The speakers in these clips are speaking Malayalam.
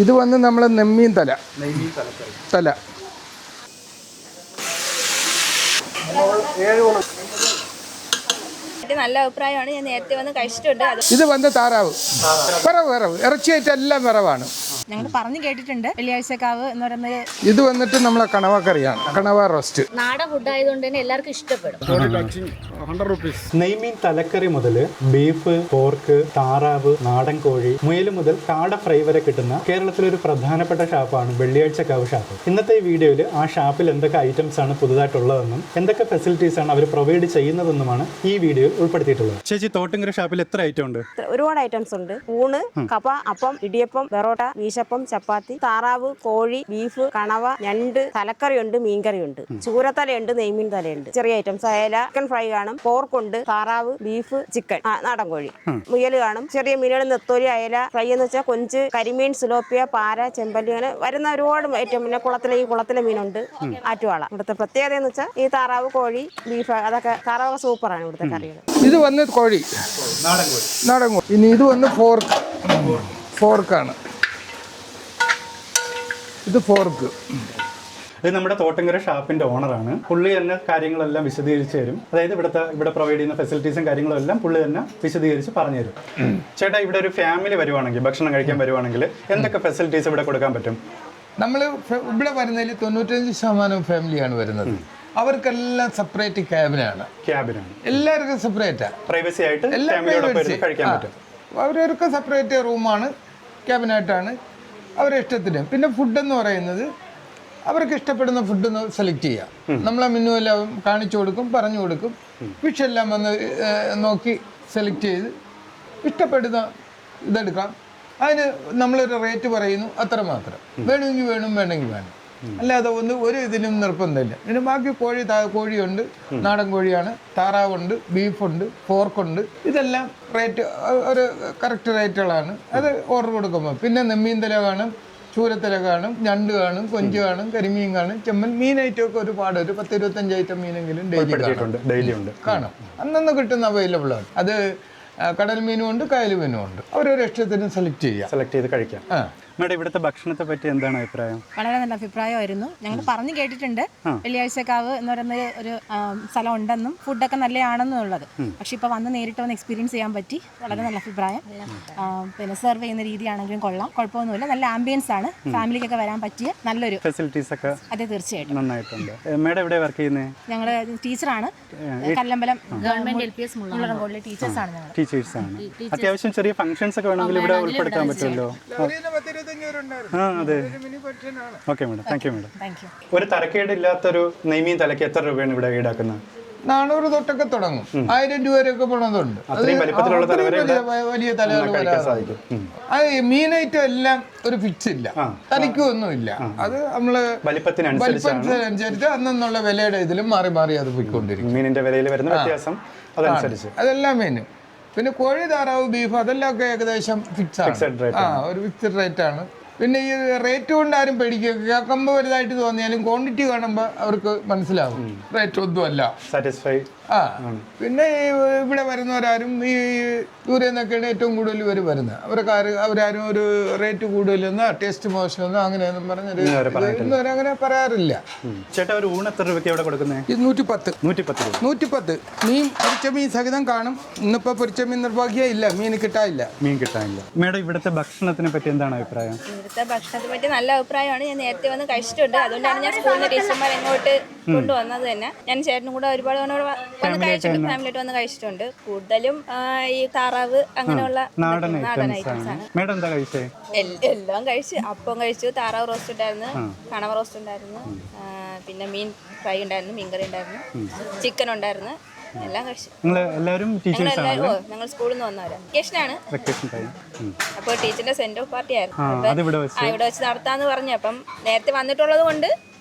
ഇത് വന്ന് നമ്മൾ നെമ്മീൻ തല. തല നല്ല അഭിപ്രായമാണ്. ഞാൻ നേരത്തെ വന്ന് കഴിച്ചിട്ടുണ്ട്. ഇത് വന്ന് താറാവ് വിറവ് ഇറച്ചിയായിട്ട് എല്ലാം വിറവാണ്. ഞങ്ങൾ പറഞ്ഞു കേട്ടിട്ടുണ്ട് വെള്ളിയാഴ്ചക്കാവ് എന്ന് പറയുന്നത്. ഇത് വന്നിട്ട് നമ്മളെ കണവ കറിയാണ്, കണവ റോസ്റ്റ്. നാടൻ ഫുഡ് ആയതുകൊണ്ട് തന്നെ എല്ലാവർക്കും ഇഷ്ടപ്പെടും. നെയ്മീൻ തലക്കറി മുതൽ ബീഫ്, പോർക്ക്, താറാവ്, നാടൻ കോഴി, മുയൽ മുതൽ കാട ഫ്രൈ വരെ കിട്ടുന്ന കേരളത്തിലെ ഒരു പ്രധാനപ്പെട്ട ഷാപ്പാണ് വെള്ളിയാഴ്ചക്കാവ് ഷാപ്പ്. ഇന്നത്തെ ഈ വീഡിയോയിൽ ആ ഷാപ്പിൽ എന്തൊക്കെ ഐറ്റംസ് ആണ് പുതുതായിട്ടുള്ളതെന്നും എന്തൊക്കെ ഫെസിലിറ്റീസ് ആണ് അവർ പ്രൊവൈഡ് ചെയ്യുന്നതെന്നുമാണ് ഈ വീഡിയോയിൽ ഉൾപ്പെടുത്തിയിട്ടുള്ളത്. ചേച്ചി, തോട്ടുങ്കര ഷാപ്പിൽ എത്ര ഐറ്റം ഉണ്ട്? ഒരുപാട് ഐറ്റംസ് ഉണ്ട്. ഊണ്, കപ്പ, അപ്പം, ഇടിയപ്പം, പെറോട്ട, വീശപ്പം, ചപ്പാത്തി, താറാവ്, കോഴി, ബീഫ്, കണവ, ഞണ്ട്, തലക്കറിയുണ്ട്, മീൻകറിയുണ്ട്, ചൂരത്തലയുണ്ട്, നെയ്മീൻ തലയുണ്ട്. ചെറിയ ഐറ്റംസ് അയല, ചിക്കൻ ഫ്രൈ കാണും, പോർക്കുണ്ട്, താറാവ്, ബീഫ്, ചിക്കൻ, നാടൻ കോഴി, മുയൽ കാണും. ചെറിയ മീനുകൾ നെത്തോലി, അയല ഫ്രൈ എന്ന് വെച്ചാൽ കൊഞ്ച്, കരിമീൻ, സിലോപ്പിയ, പാര, ചെമ്പല്ലി, അങ്ങനെ വരുന്ന ഒരുപാട് ഐറ്റം. പിന്നെ കുളത്തിലെ മീനുണ്ട്, ആറ്റുവാള. ഇവിടുത്തെ പ്രത്യേകത എന്ന് വെച്ചാൽ ഈ താറാവ്, കോഴി, ബീഫ്, അതൊക്കെ താറാവ് സൂപ്പറാണ് ഇവിടുത്തെ കറികൾ. ഇത് വന്ന് കോഴി, നാടൻ കോഴി. ഇനി ഇത് വന്ന് ഫോർക്കാണ്. ഇത് ഫോർക്ക്. ഇത് നമ്മുടെ തോട്ടുങ്കര ഷാപ്പിന്റെ ഓണറാണ്. പുള്ളി തന്നെ കാര്യങ്ങളെല്ലാം വിശദീകരിച്ച് തരും. അതായത് ഇവിടെ പ്രൊവൈഡ് ചെയ്യുന്ന ഫെസിലിറ്റീസും കാര്യങ്ങളും എല്ലാം പുള്ളി തന്നെ വിശദീകരിച്ച് പറഞ്ഞു തരും. ചേട്ടാ, ഇവിടെ ഒരു ഫാമിലി വരുവാണെങ്കിൽ, ഭക്ഷണം കഴിക്കാൻ വരുവാണെങ്കിൽ എന്തൊക്കെ ഫെസിലിറ്റീസ് ഇവിടെ കൊടുക്കാൻ പറ്റും? നമ്മൾ ഇവിടെ വരുന്നതിൽ 95% ഫാമിലിയാണ് വരുന്നത്. അവർക്കെല്ലാം സെപ്പറേറ്റ് ക്യാബിനാണ്. എല്ലാവർക്കും സെപ്പറേറ്റാ, പ്രൈവസി ആയിട്ട് കഴിക്കാൻ പറ്റും. അവരവർക്ക് സെപ്പറേറ്റ് റൂമാണ്, ക്യാബിനായിട്ടാണ് അവരുടെ ഇഷ്ടത്തിന്. പിന്നെ ഫുഡ് എന്ന് പറയുന്നത് അവർക്ക് ഇഷ്ടപ്പെടുന്ന ഫുഡ് സെലക്ട് ചെയ്യാം. നമ്മളെ മെനു എല്ലാം കാണിച്ചു കൊടുക്കും, പറഞ്ഞു കൊടുക്കും. ഫിഷ് എല്ലാം വന്ന് നോക്കി സെലക്ട് ചെയ്ത് ഇഷ്ടപ്പെടുന്ന ഇതെടുക്കാം. അതിന് നമ്മളൊരു റേറ്റ് പറയുന്നു, അത്ര മാത്രം. വേണമെങ്കിൽ വേണമെങ്കിൽ വേണം, അല്ലാതെ ഒരു ഇതിനും നിർബന്ധമില്ല. പിന്നെ ബാക്കി കോഴിയുണ്ട്, നാടൻ കോഴിയാണ്, താറാവുണ്ട്, ബീഫുണ്ട്, പോർക്കുണ്ട്. ഇതെല്ലാം റേറ്റ് ഒരു കറക്റ്റ് റേറ്റുകളാണ്. അത് ഓർഡർ കൊടുക്കുമ്പോൾ പിന്നെ നെമ്മീൻ തല കാണും, ചൂരത്തല കാണും, ഞണ്ട് കാണും, കൊഞ്ച് കാണും, കരിമീൻ കാണും, ചെമ്മൻ. മീൻ ഐറ്റമൊക്കെ ഒരുപാട്, ഒരു 10-25 ഐറ്റം മീനെങ്കിലും ഡെയിലി കാണും. അന്നന്ന് കിട്ടുന്ന അവൈലബിൾ ആണ്. അത് കടൽ മീനും ഉണ്ട്, കായൽ മീനും ഉണ്ട്. ഓരോരോ ഇഷ്ടത്തിന് സെലക്ട് ചെയ്ത് കഴിക്കാം. മേഡം, ഇവിടുത്തെ ഭക്ഷണത്തെ പറ്റി എന്താണ് അഭിപ്രായം? വളരെ നല്ല അഭിപ്രായമായിരുന്നു. ഞങ്ങൾ പറഞ്ഞു കേട്ടിട്ടുണ്ട് വെള്ളിയാഴ്ചക്കാവ് എന്ന് പറയുന്ന ഒരു സ്ഥലം ഉണ്ടെന്നും ഫുഡൊക്കെ നല്ലതാണെന്നുള്ളത്. പക്ഷെ ഇപ്പൊ വന്ന് നേരിട്ട് വന്ന് എക്സ്പീരിയൻസ് ചെയ്യാൻ പറ്റി. വളരെ നല്ല അഭിപ്രായം. പിന്നെ സെർവ് ചെയ്യുന്ന രീതിയാണെങ്കിലും കൊള്ളാം, കുഴപ്പമൊന്നുമില്ല. നല്ല ആംബിയൻസ് ആണ്. ഫാമിലിക്കൊക്കെ വരാൻ പറ്റിയ നല്ലൊരു ഫെസിലിറ്റീസ് ഒക്കെ. അതെ, തീർച്ചയായിട്ടും നന്നായിട്ടുണ്ട്. മേഡം എവിടെ വർക്ക് ചെയ്യുന്നത്? ഞങ്ങൾ ടീച്ചറാണ്. കല്ലമ്പലം ഗവൺമെന്റ് LPS മുള്ളറങ്കോടിലെ ടീച്ചേഴ്സാണ് ഞങ്ങൾ. ടീച്ചേഴ്സാണ്. അത്യാവശ്യം ചെറിയ ഫംഗ്ഷൻസ് ഒക്കെ വേണമെങ്കിൽ ഇവിടെ ഉൾപ്പെടുത്താൻ പറ്റുമല്ലോ. അതെ. Okay madam, thank you madam. ഒരു തരക്കേടില്ലാത്തൊരു നെയ്മീൻ തലയ്ക്ക് എത്ര രൂപയാണ് ഇവിടെ ഈടാക്കുന്നത്? 400 തൊട്ടൊക്കെ തുടങ്ങും. 1000 രൂപ വരെയൊക്കെ പോണതുണ്ട്. വലിയ തലകൾ. അത് മീനൈറ്റം എല്ലാം ഒരു ഫിക്സ് ഇല്ല, തനിക്കും ഒന്നുമില്ല. അത് നമ്മള് വലിപ്പത്തിനനുസരിച്ച് അന്നുള്ള വിലയുടെ ഇതിലും മാറി മാറി അത് പോയിക്കൊണ്ടിരിക്കും. മീനിന്റെ വിലയിൽ വരുന്ന വ്യത്യാസം അതനുസരിച്ച് അതെല്ലാം മീനും. പിന്നെ കോഴി, താറാവ്, ബീഫ് അതെല്ലാം ഒക്കെ ഏകദേശം ഫിക്സ് ആണ്. ഒരു ഫിക്സഡ് റേറ്റ് ആണ്. പിന്നെ ഈ റേറ്റ് കൊണ്ട് ആരും പേടിക്കുക. കേൾക്കുമ്പോൾ വലുതായിട്ട് തോന്നിയാലും ക്വാണ്ടിറ്റി കാണുമ്പോൾ അവർക്ക് മനസ്സിലാവും റേറ്റ് ഒന്നുമല്ല. സാറ്റിസ്ഫൈ. പിന്നെ ഇവിടെ വരുന്നവരാരും ഈ ദൂരെ നിന്നൊക്കെയാണ് ഏറ്റവും കൂടുതൽ ഇവർ വരുന്നത്. അവരാരും ഒരു റേറ്റ് കൂടുതലെന്നോ ടേസ്റ്റ് മോശമെന്നോ അങ്ങനെയൊന്നും പറഞ്ഞൊരു അങ്ങനെ പറയാറില്ല. ചേട്ടാ, ഒരു ഊണ് എത്ര രൂപയ്ക്ക് ഇവിടെ കൊടുക്കുന്നത്? 110. മീൻ പൊരിച്ച മീൻ സഹിതം കാണും. ഇന്നിപ്പോ പൊരിച്ച മീൻ നിർഭാഗ്യം ഇല്ല, മീൻ കിട്ടാനില്ല. മേഡം, ഇവിടുത്തെ ഭക്ഷണത്തിനെ പറ്റി എന്താണ് അഭിപ്രായം? ഇവിടുത്തെ ഭക്ഷണത്തെ പറ്റി നല്ല അഭിപ്രായമാണ്. ഞാൻ നേരത്തെ വന്ന് കഴിച്ചിട്ടുണ്ട്. അതുകൊണ്ടാണ് ഞാൻ സ്കൂളിൽ ടീച്ചർമാർ ഇങ്ങോട്ട് കൊണ്ടുവന്നത് തന്നെ. ഞാൻ ചേട്ടനും കൂടെ ഒരുപാട് ഫാമിലിയായിട്ട് വന്ന് കഴിച്ചിട്ടുണ്ട്. കൂടുതലും ഈ താറാവ് അങ്ങനെയുള്ള നാടൻ ഐറ്റംസ് ആണ്. എല്ലാം കഴിച്ചു. അപ്പം കഴിച്ചു, താറാവ് റോസ്റ്റ് ഉണ്ടായിരുന്നു, കണവ റോസ്റ്റ് ഉണ്ടായിരുന്നു, പിന്നെ മീൻ ഫ്രൈ ഉണ്ടായിരുന്നു, മീൻകറി ഉണ്ടായിരുന്നു, ചിക്കൻ ഉണ്ടായിരുന്നു, എല്ലാം കഴിച്ചു. ഞങ്ങൾ സ്കൂളിൽ നിന്ന് വന്നവരാ. വെക്കേഷനാണ്. അപ്പോൾ ടീച്ചറിന്റെ സെന്റ് ഓഫ് പാർട്ടി ആയിരുന്നു. ഇവിടെ വെച്ച് നടത്താന്ന് പറഞ്ഞു. അപ്പം നേരത്തെ വന്നിട്ടുള്ളത് കൊണ്ട്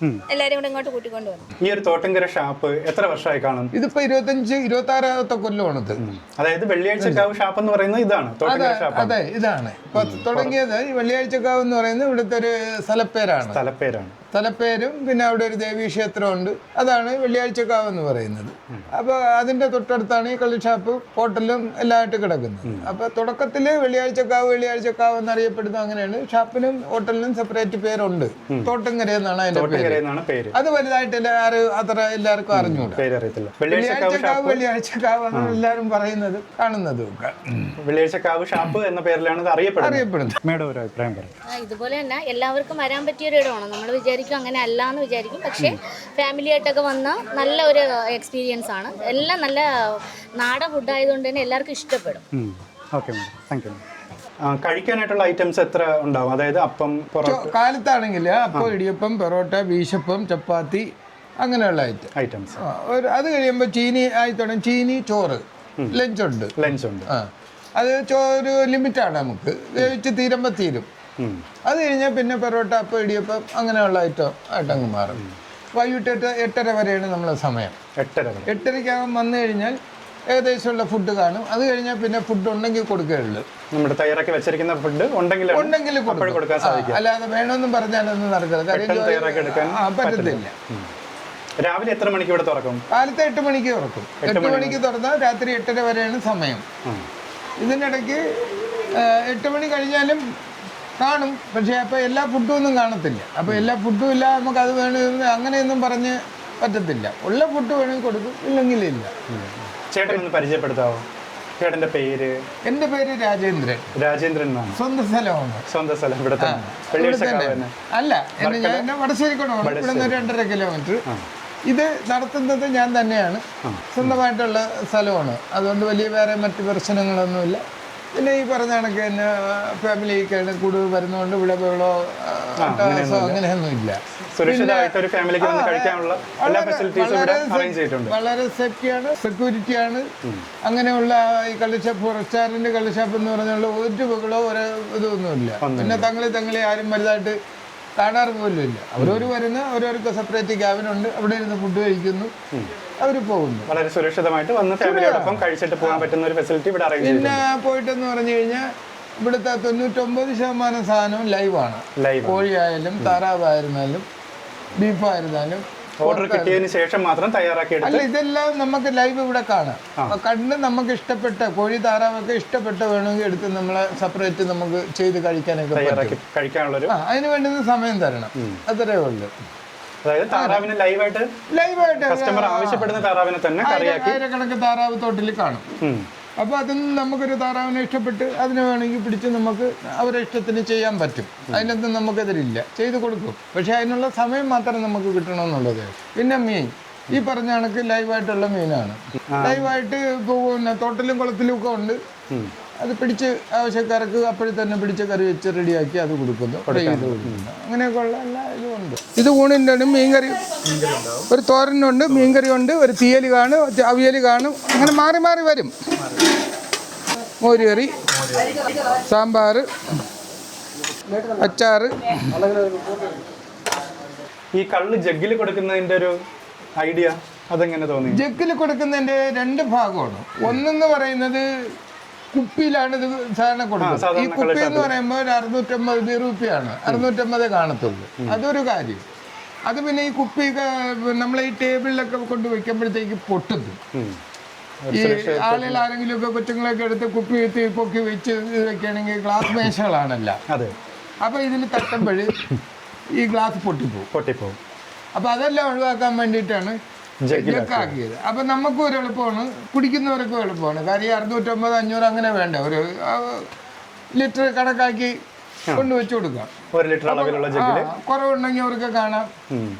എല്ലാവരും കൂടെ ഇങ്ങോട്ട് കൂട്ടിക്കൊണ്ട് വന്നു. ഈ ഒരു തോട്ടങ്കര ഷാപ്പ് എത്ര വർഷമായി കാണും? ഇതിപ്പോ 25-26 കൊല്ലമാണിത്. അതായത് വെള്ളിയാഴ്ചക്കാവ് ഷാപ്പ് എന്ന് പറയുന്നത് ഇതാണ് തോട്ടങ്കര ഷാപ്പ്. അതെ, ഇതാണ് ഇപ്പൊ തുടങ്ങിയത്. ഈ വെള്ളിയാഴ്ചക്കാവ് എന്ന് പറയുന്നത് ഇവിടുത്തെ ഒരു സ്ഥലപ്പേരാണ്. സ്ഥലപ്പേരും പിന്നെ അവിടെ ഒരു ദേവീക്ഷേത്രമുണ്ട്. അതാണ് വെള്ളിയാഴ്ചക്കാവ് എന്ന് പറയുന്നത്. അപ്പോൾ അതിൻ്റെ തൊട്ടടുത്താണ് ഈ കള്ളുഷാപ്പ് ഹോട്ടലും എല്ലാമായിട്ട് കിടക്കുന്നത്. അപ്പോൾ തുടക്കത്തിൽ വെള്ളിയാഴ്ചക്കാവ് എന്നറിയപ്പെടുന്നത് അങ്ങനെയാണ്. ഷാപ്പിനും ഹോട്ടലിനും സെപ്പറേറ്റ് പേരുണ്ട്. തോട്ടങ്കര എന്നാണ് അതിൻ്റെ പേര്. അത് വലുതായിട്ട് അത്ര എല്ലാവർക്കും അറിഞ്ഞൂടാ. വെള്ളിയാഴ്ചക്കാവ് ആണ് എല്ലാവരും പറയുന്നത് കാണുന്നതും ഒക്കെ. വെള്ളിയാഴ്ചക്കാവ് ഷാപ്പ് എന്ന പേരിലാണ് അറിയപ്പെടുന്നത്. ഇതുപോലെ തന്നെ എല്ലാവർക്കും വരാൻ പറ്റിയൊരു ഇടമാണ്. നമ്മൾ വിചാരിക്കും അങ്ങനെ അല്ല എന്ന് വിചാരിക്കും, പക്ഷേ ഫാമിലി ആയിട്ടൊക്കെ വന്ന നല്ല ഒരു എക്സ്പീരിയൻസ് ആണ്. എല്ലാം നല്ല നാടൻ ഫുഡ് ആയതുകൊണ്ട് തന്നെ എല്ലാവർക്കും ഇഷ്ടപ്പെടും. കഴിക്കാനായിട്ടുള്ള ഐറ്റംസ് എത്ര ഉണ്ടാവും? അതായത് അപ്പം, കാലത്താണെങ്കിൽ അപ്പം, ഇടിയപ്പം, പൊറോട്ട, വീശപ്പം, ചപ്പാത്തി, അങ്ങനെയുള്ള ഐറ്റംസ്. അത് കഴിയുമ്പോൾ ചീനി ആയി തുടങ്ങി. ചീനി, ചോറ്, ലഞ്ചുണ്ട്. അത് ഒരു ലിമിറ്റാണ്. നമുക്ക് കഴിച്ച് തീരുമ്പോൾ തീരും. അത് കഴിഞ്ഞാൽ പിന്നെ പൊറോട്ട, അപ്പം, ഇടിയപ്പം, അങ്ങനെയുള്ള ആയിട്ടങ്ങ് മാറും. വൈകിട്ട് 8:30 വരെയാണ് നമ്മളെ സമയം. 8:30 വന്നു കഴിഞ്ഞാൽ ഏകദേശമുള്ള ഫുഡ് കാണും. അത് കഴിഞ്ഞാൽ പിന്നെ ഫുഡ് ഉണ്ടെങ്കിൽ കൊടുക്കുകയുള്ളൂ. നമ്മുടെ തയ്യാറാക്കി വെച്ചിരിക്കുന്ന ഫുഡ് ഉണ്ടെങ്കിൽ കൊടുക്കാൻ സാധിക്കും. അല്ലാതെ വേണമെന്നും പറഞ്ഞാലൊന്നും നടക്കില്ല. പറ്റത്തില്ല. രാവിലെ എത്ര മണിക്ക് ഇവിടെ തുറക്കും? കാലത്ത് 8 മണിക്ക് തുറക്കും. 8 മണിക്ക് തുറന്നാൽ രാത്രി 8:30 വരെയാണ് സമയം. ഇതിനിടയ്ക്ക് 8 മണി കഴിഞ്ഞാലും കാണും. പക്ഷേ അപ്പോൾ എല്ലാ ഫുഡും ഒന്നും കാണത്തില്ല. അപ്പോൾ എല്ലാ ഫുഡും ഇല്ല, നമുക്ക് അത് വേണമെന്ന് അങ്ങനെയൊന്നും പറഞ്ഞ് പറ്റത്തില്ല. ഉള്ള ഫുഡ് വേണമെങ്കിൽ കൊടുക്കും, ഇല്ലെങ്കിൽ ഇല്ല. ചേട്ടൻ ഒന്ന് പരിചയപ്പെടുത്താവോ? ചേട്ടൻ്റെ പേര്? എൻ്റെ പേര് രാജേന്ദ്രൻ. സ്വന്തം സ്ഥലമാണ്. അല്ല, ഞാൻ വടശ്ശേരിക്കോടാണ്. ഇവിടെ നിന്ന് 2.5 കിലോമീറ്റർ. ഇത് നടത്തുന്നത് ഞാൻ തന്നെയാണ്. സ്വന്തമായിട്ടുള്ള സ്ഥലമാണ്. അതുകൊണ്ട് വലിയ വേറെ മറ്റ് പ്രശ്നങ്ങളൊന്നുമില്ല. പിന്നെ ഈ പറഞ്ഞ കണക്ക് തന്നെ ഫാമിലിക്ക് കൂടുതൽ വരുന്നതുകൊണ്ട് ഇവിടെ ബഹളോ അങ്ങനെയൊന്നും ഇല്ല. വളരെ സേഫ്റ്റിയാണ്, സെക്യൂരിറ്റിയാണ്. അങ്ങനെയുള്ള ഈ കള്ളുഷാപ്പ്, റെസ്റ്റോറൻറ്റ് കള്ളുഷാപ്പ് എന്ന് പറഞ്ഞുള്ള ഒരു ബഹളോ ഒരു ഇതൊന്നുമില്ല. പിന്നെ തങ്ങളെ ആരും വലുതായിട്ട് കാണാറ് പോലും ഇല്ല. അവരവർ വരുന്ന ഓരോർക്ക് സെപ്പറേറ്റ് ക്യാബിനുണ്ട്. അവിടെ ഇരുന്ന് ഫുഡ് കഴിക്കുന്നു, അവർ പോകുന്നു. വളരെ സുരക്ഷിതമായിട്ട് വന്ന് ഫാമിലിയോടൊപ്പം കഴിച്ചിട്ട് പോകാൻ പറ്റുന്ന ഒരു ഫെസിലിറ്റി ഇവിടെ അറേഞ്ച് ചെയ്തിട്ടുണ്ട്. പിന്നെ പോയിട്ടെന്ന് പറഞ്ഞു കഴിഞ്ഞാൽ ഇവിടുത്തെ 99% സാധനവും ലൈവാണ്. കോഴിയായാലും താറാവായിരുന്നാലും ബീഫായിരുന്നാലും ഓർഡർ കിട്ടിയതിന് ശേഷം മാത്രം തയ്യാറാക്കി. അല്ല, ഇതെല്ലാം നമുക്ക് ലൈവ് ഇവിടെ കാണാം. കണ്ട് നമുക്ക് ഇഷ്ടപ്പെട്ട കോഴി, താറാവൊക്കെ ഇഷ്ടപ്പെട്ട വേണമെങ്കിൽ എടുത്ത് നമ്മളെ സെപ്പറേറ്റ് നമുക്ക് ചെയ്ത് കഴിക്കാനൊക്കെ കഴിക്കാനുള്ളൊരു അതിന് വേണ്ടുന്ന സമയം തരണം. അത്രേ ഉള്ളൂ. അതായത് താറാവിനെ ലൈവായിട്ട് കസ്റ്റമർ ആവശ്യപ്പെടുന്ന താറാവിനെ തന്നെ ആയിരക്കണക്കിന് താറാവ് തോട്ടിൽ കാണും. അപ്പോൾ അതിന് നമുക്കൊരു താറാവിനെ ഇഷ്ടപ്പെട്ട് അതിനെ വേണമെങ്കിൽ പിടിച്ച് നമുക്ക് അവരെ ഇഷ്ടത്തിന് ചെയ്യാൻ പറ്റും. അതിനൊന്നും നമുക്കെതിരില്ല, ചെയ്ത് കൊടുക്കും. പക്ഷേ അതിനുള്ള സമയം മാത്രം നമുക്ക് കിട്ടണമെന്നുള്ളത്. പിന്നെ മീൻ ഈ പറഞ്ഞ കണക്ക് ലൈവായിട്ടുള്ള മീനാണ്. ലൈവായിട്ട് പിന്നെ തോട്ടിലും കുളത്തിലും ഒക്കെ ഉണ്ട്. അത് പിടിച്ച് ആവശ്യക്കാർക്ക് അപ്പോഴും തന്നെ പിടിച്ച് കറി വെച്ച് റെഡിയാക്കി അത് കൊടുക്കുന്നു, ഫ്രൈ ചെയ്ത് കൊടുക്കുന്നു. അങ്ങനെയൊക്കെ ഉള്ള എല്ലാ ഇതും ഉണ്ട്. ഇത് ഊണിൻ്റെ മീൻകറി, ഒരു തോരനുണ്ട്, മീൻകറി ഉണ്ട്, ഒരു തീയൽ കാണും, അവിയൽ കാണും. അങ്ങനെ മാറി മാറി വരും. മോരുകറി, സാമ്പാർ, അച്ചാറ്. ഈ കള്ള് ജഗ്ഗിൽ കൊടുക്കുന്നതിൻ്റെ ഒരു ഐഡിയ അതെങ്ങനെ തോന്നി? ജഗ്ഗിൽ കൊടുക്കുന്നതിൻ്റെ 2 ഭാഗമാണ്. ഒന്നെന്ന് പറയുന്നത് കുപ്പിയിലാണ് ഇത് സാധാരണ കൊടുക്കുന്നത്. ഈ കുപ്പി എന്ന് പറയുമ്പോൾ 650 രൂപയാണ്, 650 കാണത്തുള്ളൂ. അതൊരു കാര്യം. അത് പിന്നെ ഈ കുപ്പി നമ്മളെ ഈ ടേബിളിലൊക്കെ കൊണ്ട് വെക്കുമ്പോഴത്തേക്ക് പൊട്ടുന്നു. ഈ ആളുകൾ ആരെങ്കിലും ഒക്കെ കൊച്ചുങ്ങളൊക്കെ എടുത്ത് കുപ്പി പൊക്കി വെച്ച് വെക്കുകയാണെങ്കിൽ ഗ്ലാസ് മേശകളാണല്ല. അപ്പൊ ഇതിന് തട്ടുമ്പോൾ ഈ ഗ്ലാസ് പൊട്ടിപ്പോവും. അപ്പൊ അതെല്ലാം ഒഴിവാക്കാൻ വേണ്ടിയിട്ടാണ് ജഗ്ഗാക്കിയത്. അപ്പൊ നമുക്കും ഒരു എളുപ്പമാണ്, കുടിക്കുന്നവർക്കും എളുപ്പമാണ്. കാര്യം 650, 500 അങ്ങനെ വേണ്ട, ഒരു ലിറ്റർ കണക്കാക്കി കൊണ്ടുവച്ച് കൊടുക്കാം. കുറവുണ്ടെങ്കിൽ അവർക്ക് കാണാം.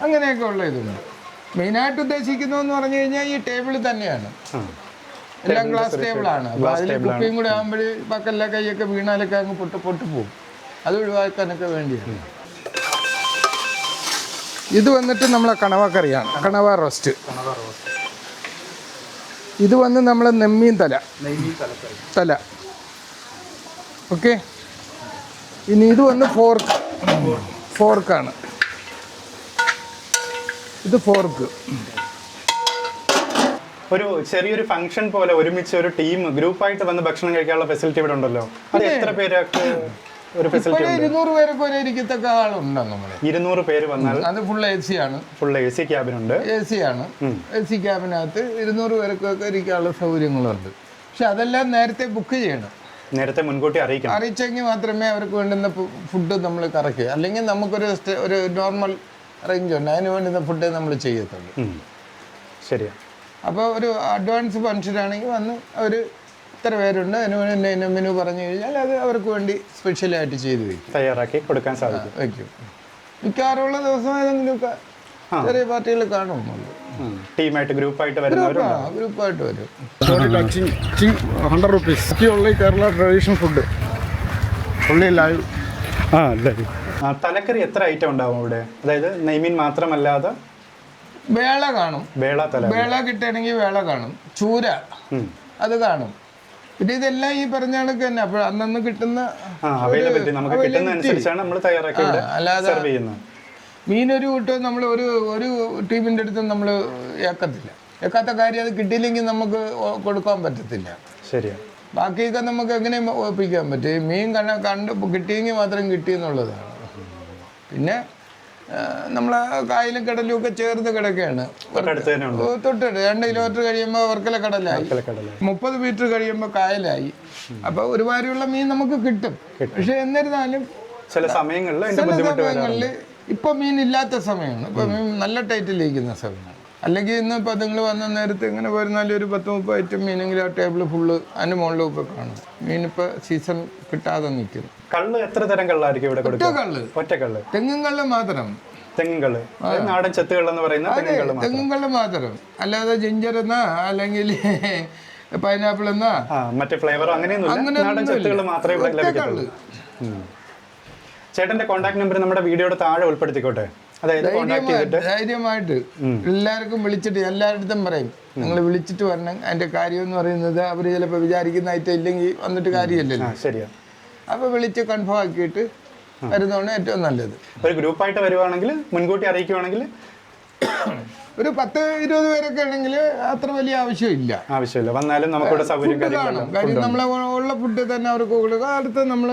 അങ്ങനെയൊക്കെ ഉള്ള ഇതുണ്ട്. മെയിനായിട്ട് ഉദ്ദേശിക്കുന്നതെന്ന് പറഞ്ഞു കഴിഞ്ഞാൽ ഈ ടേബിൾ തന്നെയാണ്. എല്ലാം ഗ്ലാസ് ടേബിളാണ്. അപ്പൊ അതിൽ കുപ്പിയും കൂടെ ആകുമ്പോൾ പക്കല്ല കൈയൊക്കെ വീണാലൊക്കെ അങ്ങ് പൊട്ട് പോകും. അത് ഒഴിവാക്കാനൊക്കെ വേണ്ടിയാണ്. ഇത് വന്നിട്ട് നമ്മളെ കണവ കറിയാണ്, കണവ റോസ്റ്റ്. ഇത് വന്ന് നമ്മളെ നെമ്മീൻ തല. ഓക്കെ. ഇനി ഇത് വന്ന് ഫോർക്കാണ്. ഇത് ഫോർക്ക്. ഒരു ചെറിയൊരു ഫംഗ്ഷൻ പോലെ ഒരുമിച്ച് ഒരു ടീം ഗ്രൂപ്പായിട്ട് വന്ന് ഭക്ഷണം കഴിക്കാനുള്ള ഫെസിലിറ്റി ഇവിടെ ഉണ്ടല്ലോ. അത് എത്ര പേരൊക്കെ ഒരു ഫെസിലിറ്റി ഉണ്ട്? 200 പേരൊക്കെ ഒരേ ഇരിക്കത്തക്ക ആളുണ്ടോ നമ്മളെ? 200 പേര് വന്നാൽ അത് ഫുൾ AC ആണ്. ഫുൾ AC ക്യാബിൻ ഉണ്ട്. AC ആണ്. AC ക്യാബിനകത്ത് 200 പേർക്കൊക്കെ ഇരിക്കാനുള്ള സൗകര്യങ്ങളുണ്ട്. പക്ഷെ അതെല്ലാം നേരത്തെ ബുക്ക് ചെയ്യണം. നേരത്തെ മുൻകൂട്ടി അറിയിക്കണം. അറിയിച്ചെങ്കിൽ മാത്രമേ അവർക്ക് വേണ്ടുന്ന ഫുഡ് നമ്മൾ കറക്കുക. അല്ലെങ്കിൽ നമുക്കൊരു ഒരു നോർമൽ റേഞ്ച് ഉണ്ട്, അതിന് വേണ്ടുന്ന ഫുഡ് നമ്മൾ ചെയ്യത്തുള്ളൂ. ശരിയാ. അപ്പോൾ ഒരു അഡ്വാൻസ് ഫംഗ്ഷനാണെങ്കിൽ വന്ന് അവർ ഇത്ര പേരുണ്ട്, അതിന് വേണ്ടി മെനു പറഞ്ഞു കഴിഞ്ഞാൽ അത് അവർക്ക് വേണ്ടി സ്പെഷ്യലായിട്ട് ചെയ്ത് വയ്ക്കും, തയ്യാറാക്കി കൊടുക്കാൻ സാധിക്കും. വയ്ക്കും. മിക്കവാറുള്ള ദിവസം ഏതെങ്കിലുമൊക്കെ ചെറിയ പാർട്ടികൾ കാണുന്നുള്ളൂ. ടീമായിട്ട് ഗ്രൂപ്പായിട്ട് വരുന്നവരുണ്ട്. ഗ്രൂപ്പായിട്ട് വരും. 100 rupees. Only Kerala traditional food. Only live. തലക്കറി എത്ര ഐറ്റം ഉണ്ടാവും ഇവിടെ? അതായത് നെയ്മീൻ മാത്രമല്ലാതെ വേള കാണും. വേള കിട്ടുകയാണെങ്കിൽ വേള കാണും. ചൂര അത് കാണും. പിന്നെ ഇതെല്ലാം ഈ പറഞ്ഞ കണക്ക് തന്നെ. അപ്പോൾ അന്നന്ന് കിട്ടുന്ന അല്ലാതെ മീനൊരു കൂട്ടം നമ്മൾ ഒരു ടീമിൻ്റെ അടുത്ത് നമ്മൾ ഏക്കാത്ത കാര്യം അത് കിട്ടിയില്ലെങ്കിൽ നമുക്ക് കൊടുക്കാൻ പറ്റത്തില്ല. ശരിയാ. ബാക്കിയൊക്കെ നമുക്ക് എങ്ങനെ ഒപ്പിക്കാൻ പറ്റും? മീൻ കണ്ട് കിട്ടിയെങ്കിൽ മാത്രം കിട്ടിയെന്നുള്ളതാണ്. പിന്നെ നമ്മളെ കായലും കടലും ഒക്കെ ചേർന്ന് കിടക്കുകയാണ്. തൊട്ട് 2 കിലോമീറ്റർ കഴിയുമ്പോൾ വർക്കല കടലായി, 30 മീറ്റർ കഴിയുമ്പോൾ കായലായി. അപ്പോൾ ഒരുപാടുള്ള മീൻ നമുക്ക് കിട്ടും. പക്ഷെ എന്നിരുന്നാലും ചില സമയങ്ങളിൽ ഇപ്പൊ മീൻ ഇല്ലാത്ത സമയമാണ്. ഇപ്പൊ മീൻ നല്ല ടൈറ്റിലിരിക്കുന്ന സമയമാണ്. അല്ലെങ്കിൽ ഇന്ന് ഇപ്പൊ നിങ്ങൾ വന്ന നേരത്തെ ഇങ്ങനെ വരുന്നാലും ഒരു 10-30 ഐറ്റം മീനെങ്കിലും ആ ടേബിൾ ഫുള്ള് അതിന് മുകളിലും ഒക്കെ കാണും. മീനിപ്പോ സീസൺ കിട്ടാതെ നിൽക്കുന്നു. കള്ള് എത്ര തരം കള്ളായിരിക്കും ഇവിടെ? ഒറ്റക്കള്ള്, തെങ്ങും കള്ള് മാത്രം. നാടൻ ചെത്തുകള്ളെന്ന് പറയുന്ന തെങ്ങും കള്ള് മാത്രം. അല്ലാതെ ജിഞ്ചർ എന്നാ അല്ലെങ്കിൽ പൈനാപ്പിൾ എന്നാ മറ്റേ ഫ്ലേവറോ അങ്ങനെയൊന്നും. ചേട്ടന്റെ കോൺടാക്ട് നമ്പർ നമ്മുടെ വീഡിയോയുടെ താഴെ ഉൾപ്പെടുത്തിക്കോട്ടെ. അതായത് ധൈര്യമായിട്ട് എല്ലാവർക്കും വിളിച്ചിട്ട് എല്ലായിടത്തും പറയും, നിങ്ങൾ വിളിച്ചിട്ട് വരണം. അതിന്റെ കാര്യം എന്ന് പറയുന്നത് അവർ ചിലപ്പോൾ വിചാരിക്കുന്ന ഐറ്റം ഇല്ലെങ്കിൽ വന്നിട്ട് കാര്യമില്ലല്ലോ. ശരിയാ. അപ്പോൾ വിളിച്ച് കൺഫേം ആക്കിയിട്ട് വരുന്നതാണ് ഏറ്റവും നല്ലത്. ഒരു ഗ്രൂപ്പായിട്ട് വരുവാണെങ്കിൽ മുൻകൂട്ടി അറിയിക്കുവാണെങ്കിൽ ഒരു 10-20 പേരൊക്കെ ആണെങ്കിൽ അത്ര വലിയ ആവശ്യമില്ല. വന്നാലും നമുക്കിവിടെ സൗകര്യം കാര്യം നമ്മളെ ഉള്ള ഫുഡ് തന്നെ അവർക്ക് കൊടുക്കുക. അടുത്ത് നമ്മൾ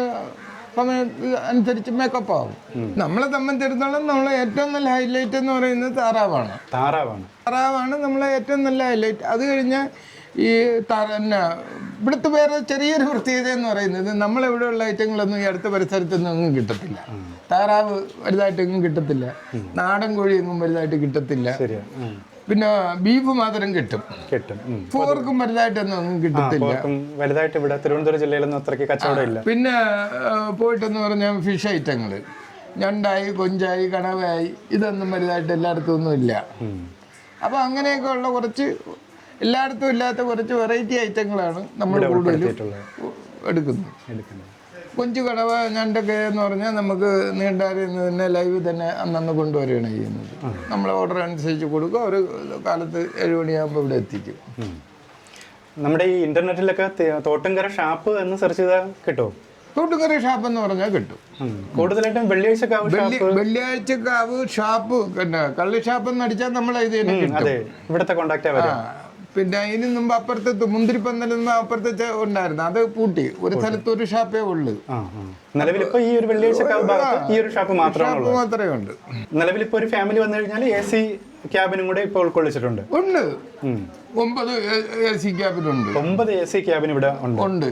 സമയത്ത് അനുസരിച്ച് മേക്കപ്പ് ആവും. നമ്മളെ സംബന്ധിച്ചിടത്തോളം നമ്മളെ ഏറ്റവും നല്ല ഹൈലൈറ്റ് എന്ന് പറയുന്നത് താറാവാണ് നമ്മളെ ഏറ്റവും നല്ല ഹൈലൈറ്റ്. അത് കഴിഞ്ഞാൽ ഈ ഇവിടുത്തെ വേറെ ചെറിയൊരു പ്രത്യേകത എന്ന് പറയുന്നത് നമ്മളിവിടെയുള്ള ഐറ്റങ്ങളൊന്നും ഈ അടുത്ത പരിസരത്തൊന്നും എങ്ങും കിട്ടത്തില്ല. താറാവ് വലുതായിട്ടെങ്ങും കിട്ടത്തില്ല, നാടൻ കോഴി എങ്ങും വലുതായിട്ട് കിട്ടത്തില്ല. പിന്നെ ബീഫ് മാത്രം കിട്ടും. പോർക്കും വലുതായിട്ടൊന്നും കിട്ടത്തില്ല. വലുതായിട്ട് ഇവിടെ തിരുവനന്തപുരം ജില്ലയിലൊന്നും അത്രയ്ക്ക് കച്ചവടമില്ല. പിന്നെ പോയിട്ടെന്ന് പറഞ്ഞാൽ ഫിഷ് ഐറ്റങ്ങൾ ഞണ്ടായി, കൊഞ്ചായി, കണവയായി ഇതൊന്നും വലുതായിട്ട് എല്ലായിടത്തും ഒന്നും ഇല്ല. അപ്പോൾ അങ്ങനെയൊക്കെ ഉള്ള കുറച്ച് എല്ലായിടത്തും ഇല്ലാത്ത കുറച്ച് വെറൈറ്റി ഐറ്റങ്ങളാണ് നമ്മൾ കൂടുതലും എടുക്കുന്നത്. കൊഞ്ച്, കടവ, ഞണ്ടൊക്കെ എന്ന് പറഞ്ഞാൽ നമുക്ക് നീണ്ടാരിൽ തന്നെ ലൈവ് തന്നെ അന്നന്ന് കൊണ്ടുവരികയാണ് ചെയ്യുന്നത്. നമ്മൾ ഓർഡർ അനുസരിച്ച് കൊടുക്കും. ഒരു കാലത്ത് 7 മണിയാകുമ്പോൾ ഇവിടെ എത്തിക്കും. നമ്മുടെ ഈ ഇന്റർനെറ്റിലൊക്കെ തോട്ടുംകര ഷാപ്പ് എന്ന് സെർച്ച് ചെയ്താൽ കിട്ടുമോ? തോട്ടുംകര ഷാപ്പ് എന്ന് പറഞ്ഞാൽ കിട്ടും. കൂടുതലായിട്ടും വെള്ളിയാഴ്ചക്കാവ് ഷാപ്പ് പിന്നെ കള്ളി ഷാപ്പ് എന്ന് അടിച്ചാൽ നമ്മൾ ഇത് ഇവിടുത്തെ കോണ്ടാക്ട്. പിന്നെ ഇതിന് മുമ്പ് അപ്പുറത്ത് മുന്തിരിപ്പന്തൽ അപ്പുറത്തെ ഉണ്ടായിരുന്നു, അത് പൂട്ടി. ഒരു സ്ഥലത്ത് ഒരു ഷാപ്പേ ഉള്ളു. നിലവിലിപ്പോ ഈ ഒരു ഈ ഒരു ഷാപ്പ് മാത്രമേ ഉണ്ട്. നിലവിലിപ്പോ ഒരു ഫാമിലി വന്നു കഴിഞ്ഞാൽ AC ക്യാബിനും കൂടെ ഇപ്പോൾ ഉൾക്കൊള്ളിച്ചിട്ടുണ്ട്. 9 AC ക്യാബിനുണ്ട്. 9 AC ക്യാബിൻ ഇവിടെ ഉണ്ട്.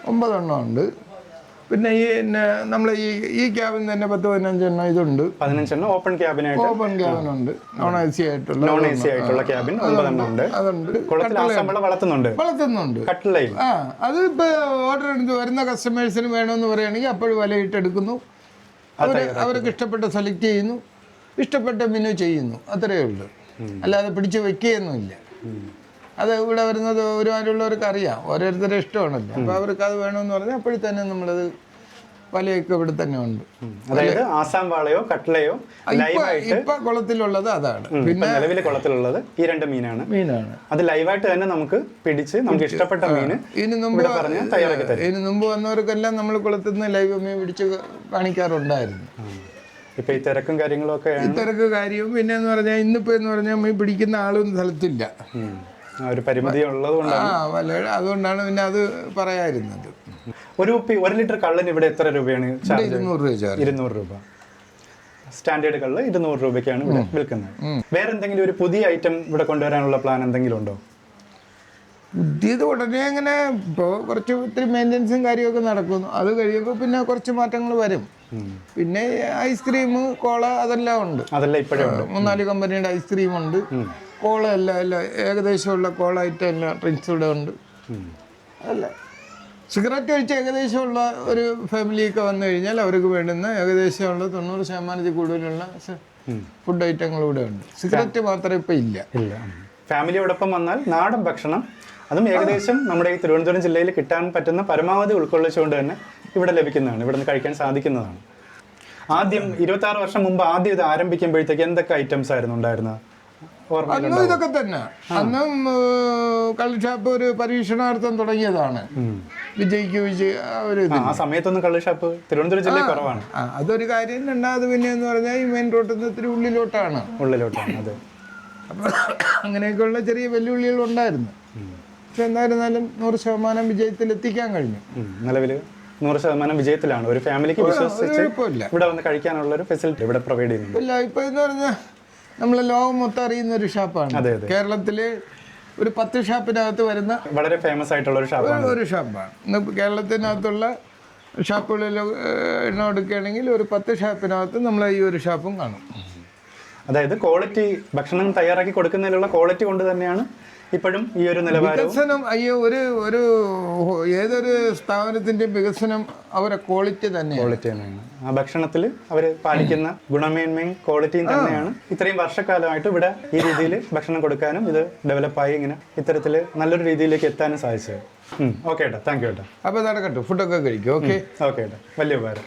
9 എണ്ണം ഉണ്ട്. പിന്നെ നമ്മൾ ഈ ക്യാബിൻ തന്നെ 10-15 എണ്ണം ഇതുണ്ട്. 15 എണ്ണം ഓപ്പൺ ക്യാബിനുണ്ട്. നോൺ AC ആയിട്ടുള്ള ക്യാബിൻ 9 എണ്ണം ഉണ്ട്. അതുണ്ട്. വളർത്തുന്നുണ്ട്. അത് ഇപ്പൊ ഓർഡർ എടുത്ത് വരുന്ന കസ്റ്റമേഴ്സിന് വേണമെന്ന് പറയുകയാണെങ്കിൽ അപ്പോഴും വിലയിട്ടെടുക്കുന്നു. അവർക്ക് ഇഷ്ടപ്പെട്ട സെലക്ട് ചെയ്യുന്നു, ഇഷ്ടപ്പെട്ട മെനു ചെയ്യുന്നു. അത്രയേ ഉള്ളൂ. അല്ലാതെ പിടിച്ച് വെക്കുകയൊന്നുമില്ല. അത് ഇവിടെ വരുന്നത് ഒരുപാടുള്ളവർക്ക് അറിയാം, ഓരോരുത്തരുടെ ഇഷ്ടമാണല്ലോ. അപ്പോൾ അവർക്ക് അത് വേണമെന്ന് പറഞ്ഞാൽ അപ്പോഴും തന്നെ നമ്മളത് വലയൊക്കെ ഇവിടെ തന്നെ ഉണ്ട്. അതായത് ആസാം വാളയോ കട്ട്ലയോ ഇപ്പൊ കുളത്തിലുള്ളത് അതാണ്. പിന്നെ നിലവിലെ കുളത്തിലുള്ളത് ഈ 2 മീനാണ്. അത് ലൈവായിട്ട് തന്നെ നമുക്ക് പിടിച്ച് നമുക്ക് ഇഷ്ടപ്പെട്ട മീന് ഇതിന് മുമ്പ് വന്നവർക്കെല്ലാം നമ്മൾ കുളത്തിൽ നിന്ന് ലൈവ് മീൻ പിടിച്ച് കാണിക്കാറുണ്ടായിരുന്നു. ഇപ്പൊ ഈ തിരക്കും കാര്യങ്ങളും ഒക്കെ തിരക്ക് കാര്യവും പിന്നെ എന്ന് പറഞ്ഞാൽ ഇന്നിപ്പോ എന്ന് പറഞ്ഞാൽ മീൻ പിടിക്കുന്ന ആളൊന്നും സ്ഥലത്തില്ല. ഒരു പരിമിതി ഉള്ളത് കൊണ്ടാണ്. അതുകൊണ്ടാണ് പിന്നെ അത് പറയാതിരുന്നത്. ഒരു 1 ലിറ്റർ കള്ളിന് ഇവിടെ എത്ര രൂപയാണ് ചാർജ്? 200 രൂപ ചാർജ്. 200 രൂപ. സ്റ്റാൻഡേർഡ് കള്ള് 200 രൂപയ്ക്കാണ് ഇവിടെ വിൽക്കുന്നത്. വേറെ എന്തെങ്കിലും ഒരു പുതിയ ഐറ്റം ഇവിടെ കൊണ്ടുവരാനുള്ള പ്ലാൻ എന്തെങ്കിലും ഉണ്ടോ? പുതിയത് ഉടനെ അങ്ങനെ ഇപ്പോൾ കുറച്ച് ഒത്തിരി മെയിൻ്റെനൻസും കാര്യമൊക്കെ നടക്കുന്നു. അത് കഴിയുമ്പോൾ പിന്നെ കുറച്ച് മാറ്റങ്ങൾ വരും. പിന്നെ ഐസ്ക്രീം, കോള അതെല്ലാം ഉണ്ട്. അതെല്ലാം ഇപ്പോഴും ഉണ്ട്. 3-4 കമ്പനിയുടെ ഐസ്ക്രീം ഉണ്ട്. കോള എല്ലാം ഏകദേശമുള്ള കോള ഐറ്റം എല്ലാം ഡ്രിങ്ക്സ് ഇവിടെ ഉണ്ട്. അല്ല സിഗരറ്റ് കഴിച്ച് ഏകദേശമുള്ള ഒരു ഫാമിലിയൊക്കെ വന്നു കഴിഞ്ഞാൽ അവർക്ക് വേണ്ടുന്ന ഏകദേശമുള്ള 90% കൂടുതലുള്ള ഫുഡ് ഐറ്റങ്ങൾ ഇവിടെ ഉണ്ട്. സിഗരറ്റ് മാത്രമേ ഇപ്പം ഇല്ല. ഫാമിലിയോടൊപ്പം വന്നാൽ നാടൻ ഭക്ഷണം, അതും ഏകദേശം നമ്മുടെ ഈ തിരുവനന്തപുരം ജില്ലയിൽ കിട്ടാൻ പറ്റുന്ന പരമാവധി ഉൾക്കൊള്ളിച്ചുകൊണ്ട് തന്നെ ഇവിടെ ലഭിക്കുന്നതാണ്, ഇവിടെ നിന്ന് കഴിക്കാൻ സാധിക്കുന്നതാണ്. ആദ്യം 26 വർഷം മുമ്പ് ആദ്യം ഇത് ആരംഭിക്കുമ്പോഴത്തേക്ക് എന്തൊക്കെ ഐറ്റംസ് ആയിരുന്നു ഉണ്ടായിരുന്നത്? അന്നും ഇതൊക്കെ തന്നെ. അന്നും കള്ള് ഷാപ്പ് ഒരു പരീക്ഷണാർത്ഥം തുടങ്ങിയതാണ്. ആ സമയത്തൊന്നും കള്ള് ഷാപ്പ് തിരുവനന്തപുരം ജില്ലയിൽ കുറവാണ്. അതൊരു കാര്യം. രണ്ടാമത് പിന്നെ എന്ന് പറഞ്ഞാൽ ഈ മെയിൻ റോഡിൽ നിന്ന് ഇത്തിരി ഉള്ളിലോട്ടാണ്. അതെ. അപ്പോൾ അങ്ങനെയൊക്കെയുള്ള ചെറിയ വെല്ലുവിളികൾ ഉണ്ടായിരുന്നു. പക്ഷെ എന്തായിരുന്നാലും 100% വിജയത്തിൽ എത്തിക്കാൻ കഴിഞ്ഞു. നിലവിൽ 100% വിജയത്തിലാണ്. ഒരു ഫാമിലിക്ക് വിശ്വസിച്ച് ഇവിടെ വന്ന് കഴിക്കാനുള്ള ഒരു ഫെസിലിറ്റി ഇവിടെ പ്രൊവൈഡ് ചെയ്യുന്നുണ്ട്. ഇല്ല, ഇപ്പൊ എന്ന് പറഞ്ഞാൽ നമ്മളെ ലോകം മൊത്തം അറിയുന്ന ഒരു ഷാപ്പാണ്. കേരളത്തിലെ ഒരു 10 ഷാപ്പിനകത്ത് വരുന്ന വളരെ ഫേമസ് ആയിട്ടുള്ള ഒരു ഷാപ്പാണ്. ഇന്ന് കേരളത്തിനകത്തുള്ള ഷാപ്പുകളിൽ എണ്ണം എടുക്കുകയാണെങ്കിൽ ഒരു 10 ഷാപ്പിനകത്ത് നമ്മളെ ഈ ഒരു ഷാപ്പും കാണും. അതായത് ക്വാളിറ്റി ഭക്ഷണം തയ്യാറാക്കി കൊടുക്കുന്നതിലുള്ള ക്വാളിറ്റി കൊണ്ട് തന്നെയാണ് ഇപ്പോഴും ഈ ഒരു നിലവാരം. വികസനം ഒരു ഏതൊരു സ്ഥാപനത്തിന്റെ വികസനം അവരെ ക്വാളിറ്റി തന്നെയാണ്. ആ ഭക്ഷണത്തിൽ അവർ പാലിക്കുന്ന ഗുണമേന്മയും ക്വാളിറ്റിയും തന്നെയാണ് ഇത്രയും വർഷക്കാലമായിട്ട് ഇവിടെ ഈ രീതിയിൽ ഭക്ഷണം കൊടുക്കാനും ഇത് ഡെവലപ്പായി ഇങ്ങനെ ഇത്തരത്തിൽ നല്ലൊരു രീതിയിലേക്ക് എത്താനും സാധിച്ചത്. ഓക്കെ ഏട്ടാ, താങ്ക് യു ഏട്ടാ. അപ്പോൾ നടക്കട്ടെ, ഫുഡൊക്കെ കഴിക്കും. ഓക്കെ ഏട്ടാ, വലിയ ഉപകാരം.